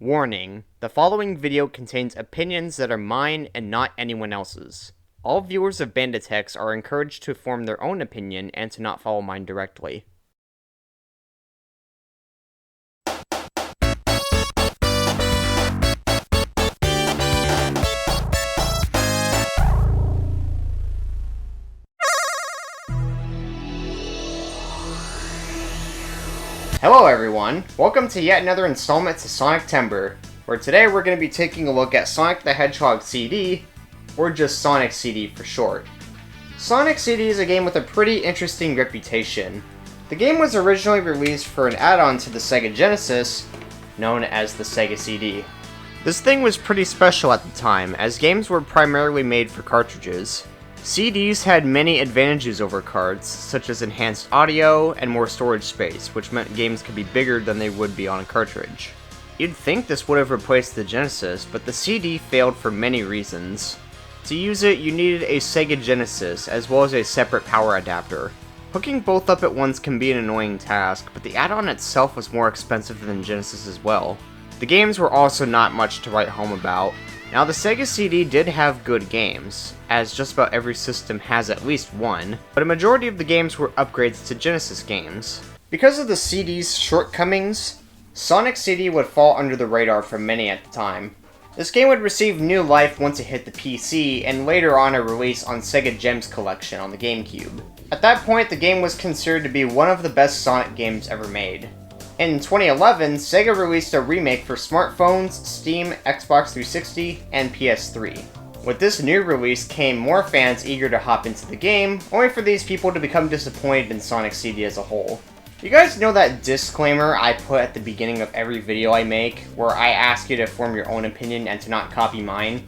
Warning, the following video contains opinions that are mine and not anyone else's. All viewers of Banditex are encouraged to form their own opinion and to not follow mine directly. Hello everyone, welcome to yet another installment to Sonic Timber, where today we're going to be taking a look at Sonic the Hedgehog CD, or just Sonic CD for short. Sonic CD is a game with a pretty interesting reputation. The game was originally released for an add-on to the Sega Genesis, known as the Sega CD. This thing was pretty special at the time, as games were primarily made for cartridges. CDs had many advantages over cards, such as enhanced audio and more storage space, which meant games could be bigger than they would be on a cartridge. You'd think this would have replaced the Genesis, but the CD failed for many reasons. To use it, you needed a Sega Genesis, as well as a separate power adapter. Hooking both up at once can be an annoying task, but the add-on itself was more expensive than Genesis as well. The games were also not much to write home about. Now, the Sega CD did have good games, as just about every system has at least one, but a majority of the games were upgrades to Genesis games. Because of the CD's shortcomings, Sonic CD would fall under the radar for many at the time. This game would receive new life once it hit the PC, and later on a release on Sega Gems Collection on the GameCube. At that point, the game was considered to be one of the best Sonic games ever made. In 2011, Sega released a remake for smartphones, Steam, Xbox 360, and PS3. With this new release came more fans eager to hop into the game, only for these people to become disappointed in Sonic CD as a whole. You guys know that disclaimer I put at the beginning of every video I make, where I ask you to form your own opinion and to not copy mine?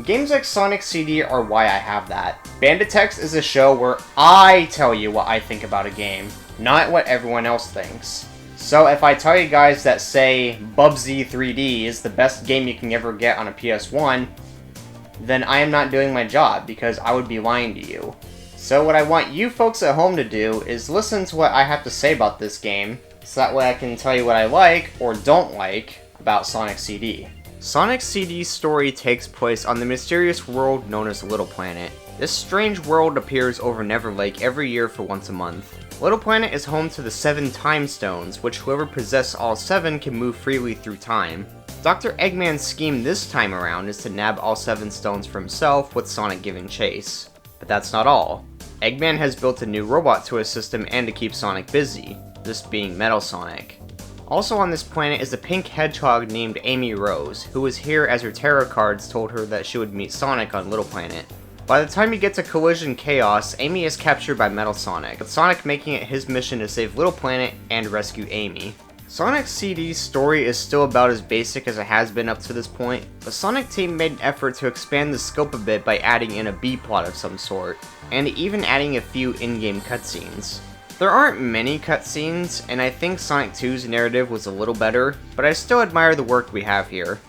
Games like Sonic CD are why I have that. Banditex is a show where I tell you what I think about a game, not what everyone else thinks. So if I tell you guys that, say, Bubsy 3D is the best game you can ever get on a PS1, then I am not doing my job, because I would be lying to you. So what I want you folks at home to do is listen to what I have to say about this game, so that way I can tell you what I like, or don't like, about Sonic CD. Sonic CD's story takes place on the mysterious world known as Little Planet. This strange world appears over Never Lake every year for once a month. Little Planet is home to the 7 Time Stones, which whoever possesses all 7 can move freely through time. Dr. Eggman's scheme this time around is to nab all 7 stones for himself, with Sonic giving chase. But that's not all. Eggman has built a new robot to assist him and to keep Sonic busy, this being Metal Sonic. Also on this planet is a pink hedgehog named Amy Rose, who was here as her tarot cards told her that she would meet Sonic on Little Planet. By the time you get to Collision Chaos, Amy is captured by Metal Sonic, with Sonic making it his mission to save Little Planet and rescue Amy. Sonic CD's story is still about as basic as it has been up to this point, but Sonic Team made an effort to expand the scope a bit by adding in a B-plot of some sort, and even adding a few in-game cutscenes. There aren't many cutscenes, and I think Sonic 2's narrative was a little better, but I still admire the work we have here.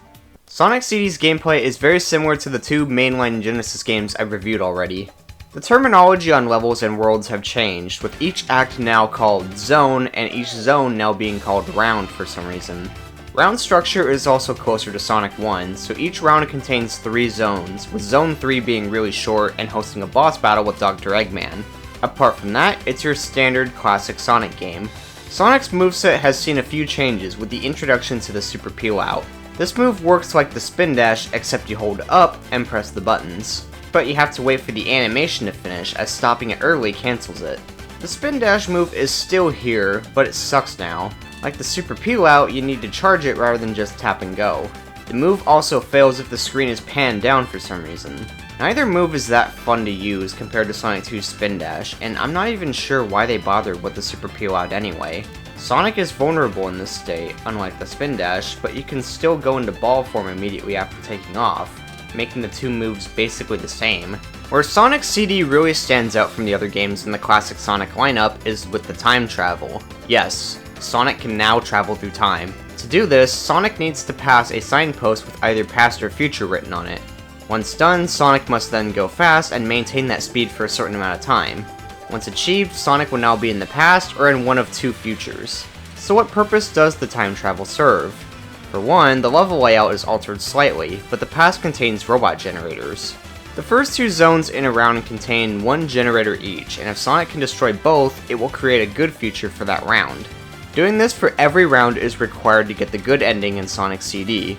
Sonic CD's gameplay is very similar to the 2 mainline Genesis games I've reviewed already. The terminology on levels and worlds have changed, with each act now called Zone, and each zone now being called Round for some reason. Round structure is also closer to Sonic 1, so each round contains 3 zones, with Zone 3 being really short and hosting a boss battle with Dr. Eggman. Apart from that, it's your standard classic Sonic game. Sonic's moveset has seen a few changes with the introduction to the Super Peel Out. This move works like the spin dash, except you hold up and press the buttons. But you have to wait for the animation to finish, as stopping it early cancels it. The spin dash move is still here, but it sucks now. Like the Super Peel Out, you need to charge it rather than just tap and go. The move also fails if the screen is panned down for some reason. Neither move is that fun to use compared to Sonic 2's spin dash, and I'm not even sure why they bothered with the Super Peel Out anyway. Sonic is vulnerable in this state, unlike the spin dash, but you can still go into ball form immediately after taking off, making the 2 moves basically the same. Where Sonic CD really stands out from the other games in the classic Sonic lineup is with the time travel. Yes, Sonic can now travel through time. To do this, Sonic needs to pass a signpost with either past or future written on it. Once done, Sonic must then go fast and maintain that speed for a certain amount of time. Once achieved, Sonic will now be in the past or in one of 2 futures. So what purpose does the time travel serve? For one, the level layout is altered slightly, but the past contains robot generators. The first 2 zones in a round contain 1 generator each, and if Sonic can destroy both, it will create a good future for that round. Doing this for every round is required to get the good ending in Sonic CD,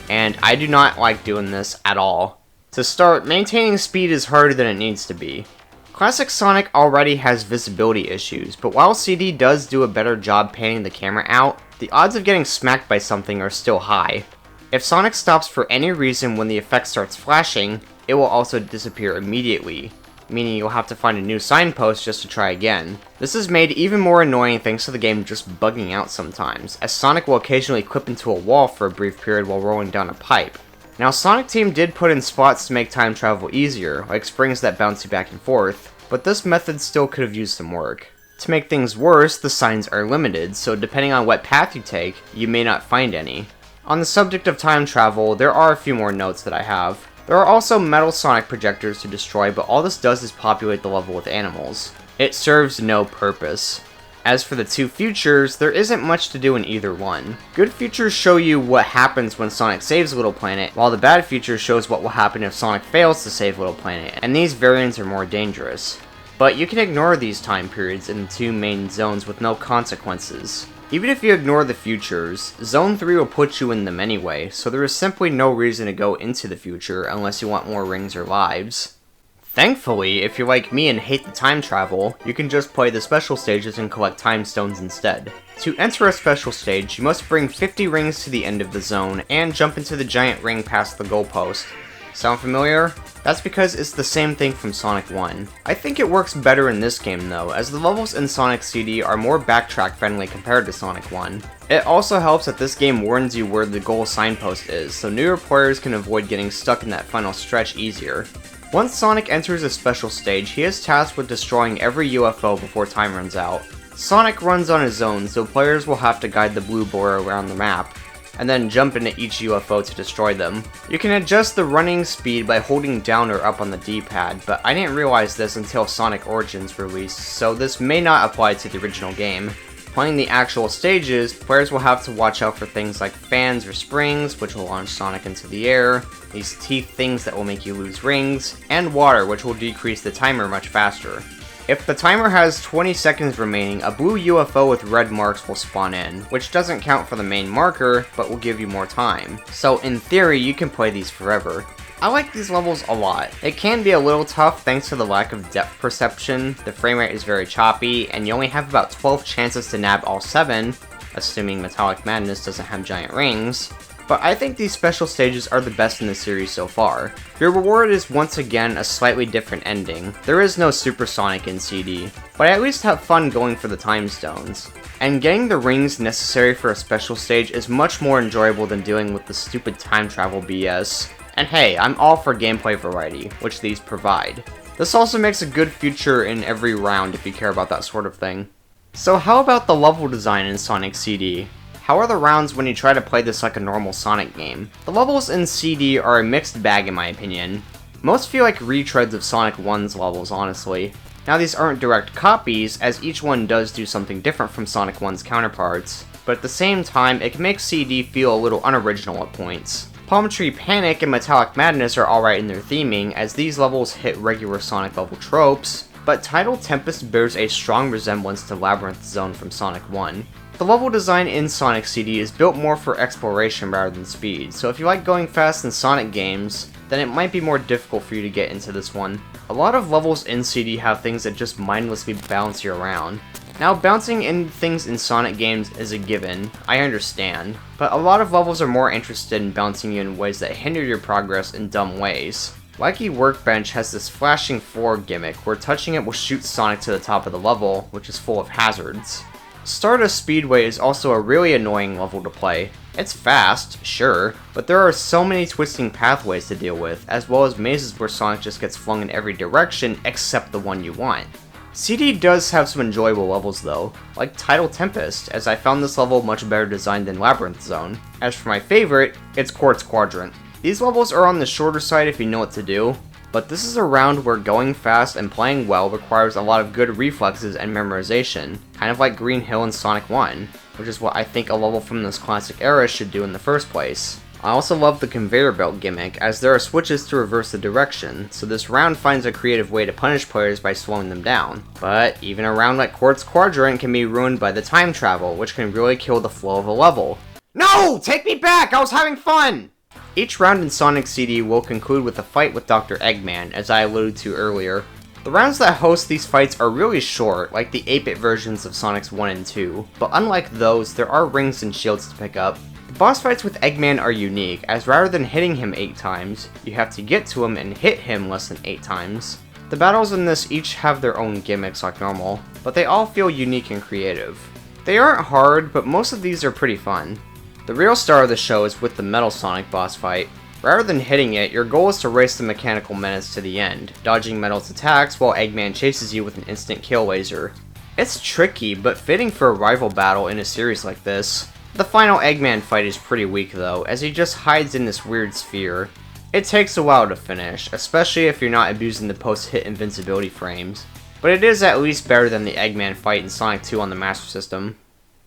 and I do not like doing this at all. To start, maintaining speed is harder than it needs to be. Classic Sonic already has visibility issues, but while CD does do a better job panning the camera out, the odds of getting smacked by something are still high. If Sonic stops for any reason when the effect starts flashing, it will also disappear immediately, meaning you'll have to find a new signpost just to try again. This is made even more annoying thanks to the game just bugging out sometimes, as Sonic will occasionally clip into a wall for a brief period while rolling down a pipe. Now, Sonic Team did put in spots to make time travel easier, like springs that bounce you back and forth, but this method still could have used some work. To make things worse, the signs are limited, so depending on what path you take, you may not find any. On the subject of time travel, there are a few more notes that I have. There are also metal Sonic projectors to destroy, but all this does is populate the level with animals. It serves no purpose. As for the 2 futures, there isn't much to do in either one. Good futures show you what happens when Sonic saves Little Planet, while the bad future shows what will happen if Sonic fails to save Little Planet, and these variants are more dangerous. But you can ignore these time periods in the 2 main zones with no consequences. Even if you ignore the futures, Zone 3 will put you in them anyway, so there is simply no reason to go into the future unless you want more rings or lives. Thankfully, if you're like me and hate the time travel, you can just play the special stages and collect time stones instead. To enter a special stage, you must bring 50 rings to the end of the zone and jump into the giant ring past the goalpost. Sound familiar? That's because it's the same thing from Sonic 1. I think it works better in this game though, as the levels in Sonic CD are more backtrack friendly compared to Sonic 1. It also helps that this game warns you where the goal signpost is, so newer players can avoid getting stuck in that final stretch easier. Once Sonic enters a special stage, he is tasked with destroying every UFO before time runs out. Sonic runs on his own, so players will have to guide the blue boy around the map, and then jump into each UFO to destroy them. You can adjust the running speed by holding down or up on the D-pad, but I didn't realize this until Sonic Origins released, so this may not apply to the original game. Playing the actual stages, players will have to watch out for things like fans or springs, which will launch Sonic into the air, these teeth things that will make you lose rings, and water, which will decrease the timer much faster. If the timer has 20 seconds remaining, a blue UFO with red marks will spawn in, which doesn't count for the main marker, but will give you more time. So in theory, you can play these forever. I like these levels a lot. It can be a little tough thanks to the lack of depth perception, the frame rate is very choppy, and you only have about 12 chances to nab all 7, assuming Metallic Madness doesn't have giant rings. But I think these special stages are the best in the series so far. Your reward is once again a slightly different ending. There is no Super Sonic in CD, but I at least have fun going for the time stones. And getting the rings necessary for a special stage is much more enjoyable than dealing with the stupid time travel BS. And hey, I'm all for gameplay variety, which these provide. This also makes a good future in every round if you care about that sort of thing. So how about the level design in Sonic CD? How are the rounds when you try to play this like a normal Sonic game? The levels in CD are a mixed bag in my opinion. Most feel like retreads of Sonic 1's levels, honestly. Now these aren't direct copies, as each one does do something different from Sonic 1's counterparts, but at the same time, it can make CD feel a little unoriginal at points. Palm Tree Panic and Metallic Madness are alright in their theming, as these levels hit regular Sonic level tropes, but Tidal Tempest bears a strong resemblance to Labyrinth Zone from Sonic 1. The level design in Sonic CD is built more for exploration rather than speed, so if you like going fast in Sonic games, then it might be more difficult for you to get into this one. A lot of levels in CD have things that just mindlessly bounce you around. Now, bouncing in things in Sonic games is a given, I understand, but a lot of levels are more interested in bouncing you in ways that hinder your progress in dumb ways. Wacky Workbench has this flashing forward gimmick where touching it will shoot Sonic to the top of the level, which is full of hazards. Stardust Speedway is also a really annoying level to play. It's fast, sure, but there are so many twisting pathways to deal with, as well as mazes where Sonic just gets flung in every direction except the one you want. CD does have some enjoyable levels though, like Tidal Tempest, as I found this level much better designed than Labyrinth Zone. As for my favorite, it's Quartz Quadrant. These levels are on the shorter side if you know what to do, but this is a round where going fast and playing well requires a lot of good reflexes and memorization, kind of like Green Hill in Sonic 1. which is what I think a level from this classic era should do in the first place. I also love the conveyor belt gimmick, as there are switches to reverse the direction, so this round finds a creative way to punish players by slowing them down. But even a round like Quartz Quadrant can be ruined by the time travel, which can really kill the flow of a level. No! Take me back! I was having fun! Each round in Sonic CD will conclude with a fight with Dr. Eggman, as I alluded to earlier. The rounds that host these fights are really short, like the 8-bit versions of Sonic's 1 and 2, but unlike those, there are rings and shields to pick up. The boss fights with Eggman are unique, as rather than hitting him 8 times, you have to get to him and hit him less than 8 times. The battles in this each have their own gimmicks like normal, but they all feel unique and creative. They aren't hard, but most of these are pretty fun. The real star of the show is with the Metal Sonic boss fight. Rather than hitting it, your goal is to race the Mechanical Menace to the end, dodging Metal's attacks while Eggman chases you with an instant kill laser. It's tricky, but fitting for a rival battle in a series like this. The final Eggman fight is pretty weak though, as he just hides in this weird sphere. It takes a while to finish, especially if you're not abusing the post-hit invincibility frames, but it is at least better than the Eggman fight in Sonic 2 on the Master System.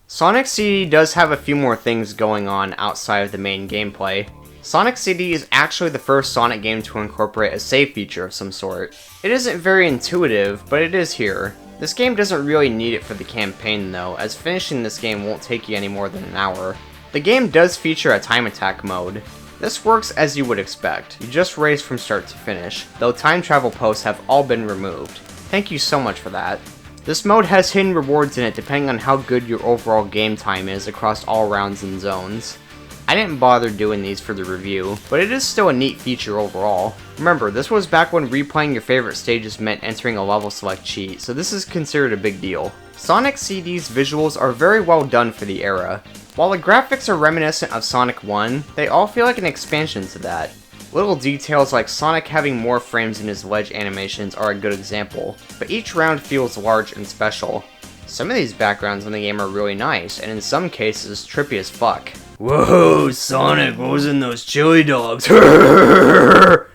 Sonic CD does have a few more things going on outside of the main gameplay. Sonic CD is actually the first Sonic game to incorporate a save feature of some sort. It isn't very intuitive, but it is here. This game doesn't really need it for the campaign though, as finishing this game won't take you any more than an hour. The game does feature a time attack mode. This works as you would expect, you just race from start to finish, though time travel posts have all been removed. Thank you so much for that. This mode has hidden rewards in it depending on how good your overall game time is across all rounds and zones. I didn't bother doing these for the review, but it is still a neat feature overall. Remember, this was back when replaying your favorite stages meant entering a level select cheat, so this is considered a big deal. Sonic CD's visuals are very well done for the era. While the graphics are reminiscent of Sonic 1, they all feel like an expansion to that. Little details like Sonic having more frames in his ledge animations are a good example, but each round feels large and special. Some of these backgrounds in the game are really nice, and in some cases, trippy as fuck. Whoa, Sonic, what was in those chili dogs? I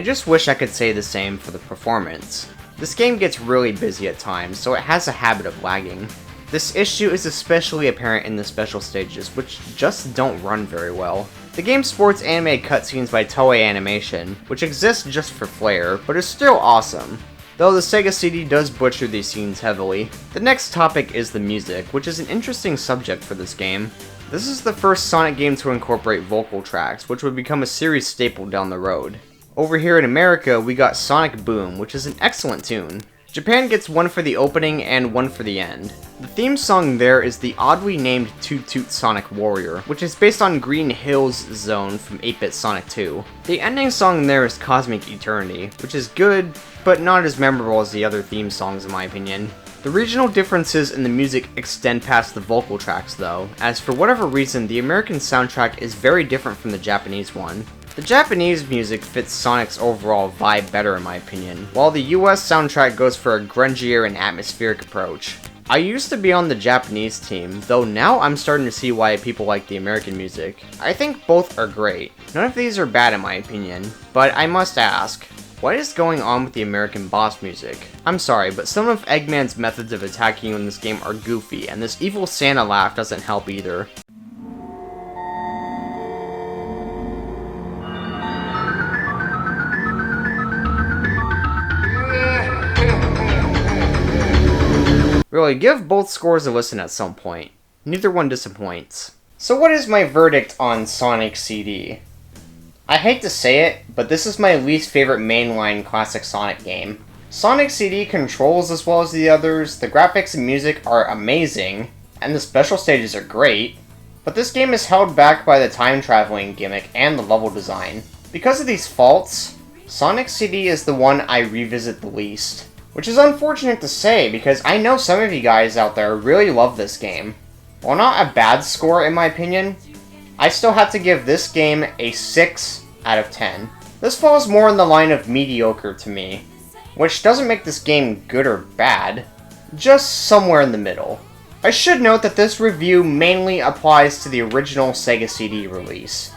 just wish I could say the same for the performance. This game gets really busy at times, so it has a habit of lagging. This issue is especially apparent in the special stages, which just don't run very well. The game sports anime cutscenes by Toei Animation, which exists just for flair, but is still awesome. Though the Sega CD does butcher these scenes heavily. The next topic is the music, which is an interesting subject for this game. This is the first Sonic game to incorporate vocal tracks, which would become a series staple down the road. Over here in America, we got Sonic Boom, which is an excellent tune. Japan gets one for the opening and one for the end. The theme song there is the oddly named Toot Toot Sonic Warrior, which is based on Green Hill's Zone from 8-bit Sonic 2. The ending song there is Cosmic Eternity, which is good, but not as memorable as the other theme songs in my opinion. The regional differences in the music extend past the vocal tracks though, as for whatever reason the American soundtrack is very different from the Japanese one. The Japanese music fits Sonic's overall vibe better in my opinion, while the US soundtrack goes for a grungier and atmospheric approach. I used to be on the Japanese team, though now I'm starting to see why people like the American music. I think both are great. None of these are bad in my opinion, but I must ask, what is going on with the American boss music? I'm sorry, but some of Eggman's methods of attacking you in this game are goofy, and this evil Santa laugh doesn't help either. Really, give both scores a listen at some point. Neither one disappoints. So what is my verdict on Sonic CD? I hate to say it, but this is my least favorite mainline classic Sonic game. Sonic CD controls as well as the others, the graphics and music are amazing, and the special stages are great, but this game is held back by the time traveling gimmick and the level design. Because of these faults, Sonic CD is the one I revisit the least. Which is unfortunate to say, because I know some of you guys out there really love this game. While not a bad score in my opinion, I still have to give this game a 6 out of 10. This falls more in the line of mediocre to me, which doesn't make this game good or bad, just somewhere in the middle. I should note that this review mainly applies to the original Sega CD release,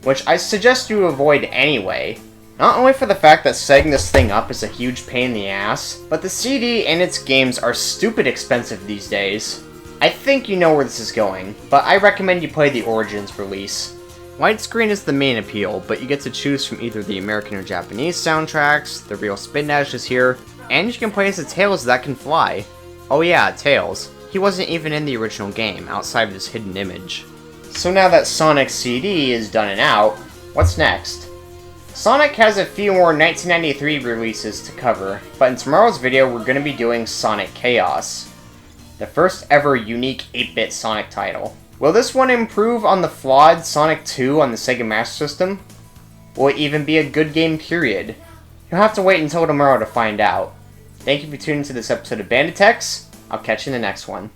which I suggest you avoid anyway. Not only for the fact that setting this thing up is a huge pain in the ass, but the CD and its games are stupid expensive these days. I think you know where this is going, but I recommend you play the Origins release. Widescreen is the main appeal, but you get to choose from either the American or Japanese soundtracks, the real Spin Dash is here, and you can play as the Tails that can fly. Oh yeah, Tails. He wasn't even in the original game, outside of this hidden image. So now that Sonic CD is done and out, what's next? Sonic has a few more 1993 releases to cover, but in tomorrow's video we're going to be doing Sonic Chaos, the first ever unique 8-bit Sonic title. Will this one improve on the flawed Sonic 2 on the Sega Master System? Will it even be a good game, period? You'll have to wait until tomorrow to find out. Thank you for tuning into this episode of Banditex. I'll catch you in the next one.